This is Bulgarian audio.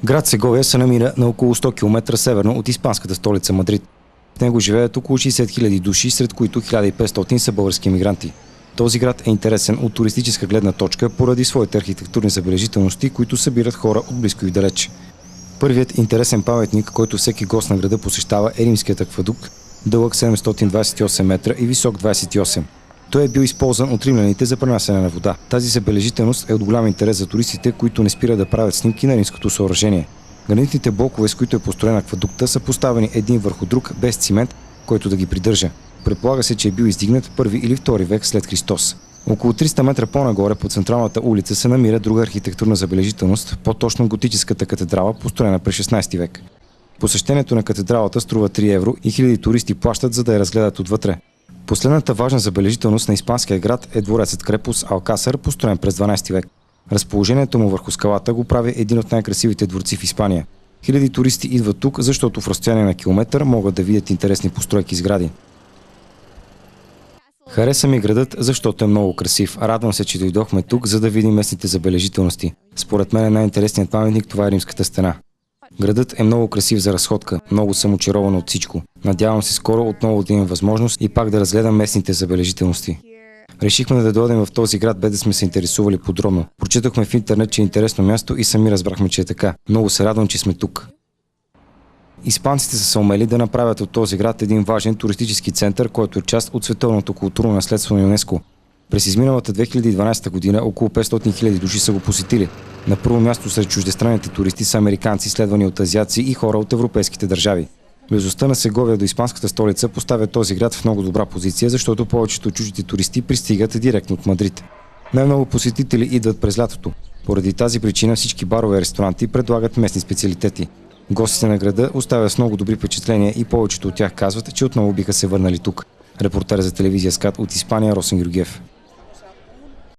Град Сеговия се намира на около 100 км северно от испанската столица Мадрид. В него живеят около 60 000 души, сред които 1500 са български емигранти. Този град е интересен от туристическа гледна точка поради своите архитектурни забележителности, които събират хора от близко и далеч. Първият интересен паметник, който всеки гост на града посещава, е римският аквадукт, дълъг 728 метра и висок 28. Той е бил използван от римляните за пренасяне на вода. Тази забележителност е от голям интерес за туристите, които не спират да правят снимки на римското съоръжение. Гранитните блокове, с които е построен аквадукта, са поставени един върху друг без цимент, който да ги придържа. Предполага се, че е бил издигнат в 1 или 2 век след Христос. Около 300 метра по-нагоре по централната улица се намира друга архитектурна забележителност, по-точно готическата катедрала, построена през 16 век. Посещението на катедралата струва 3 евро и хиляди туристи плащат, за да я разгледат отвътре. Последната важна забележителност на испанския град е дворецът крепост Алкасар, построен през 12 век. Разположението му върху скалата го прави един от най-красивите дворци в Испания. Хиляди туристи идват тук, защото в разстояние на километър могат да видят интересни постройки и сгради. Хареса ми градът, защото е много красив. Радвам се, че дойдохме тук, за да видим местните забележителности. Според мен най-интересният паметник това е Римската стена. Градът е много красив за разходка, много съм очарован от всичко. Надявам се скоро отново да имам възможност и пак да разгледам местните забележителности. Решихме да дойдем в този град, без да сме се интересували подробно. Прочетохме в интернет, че е интересно място и сами разбрахме, че е така. Много се радвам, че сме тук. Испанците са се умели да направят от този град един важен туристически център, който е част от световното културно наследство на ЮНЕСКО. През изминалата 2012 година около 500 000 души са го посетили. На първо място сред чуждестранните туристи са американци, следвани от азиаци и хора от европейските държави. Близостта на Сеговия до испанската столица поставя този град в много добра позиция, защото повечето чуждите туристи пристигат директно от Мадрид. Най-много посетители идват през лятото. Поради тази причина всички барове и ресторанти предлагат местни специалитети. Гостите на града оставят с много добри впечатления и повечето от тях казват, че отново биха се върнали тук. Репортер за телевизия СКАТ от Испания Росен Георгиев.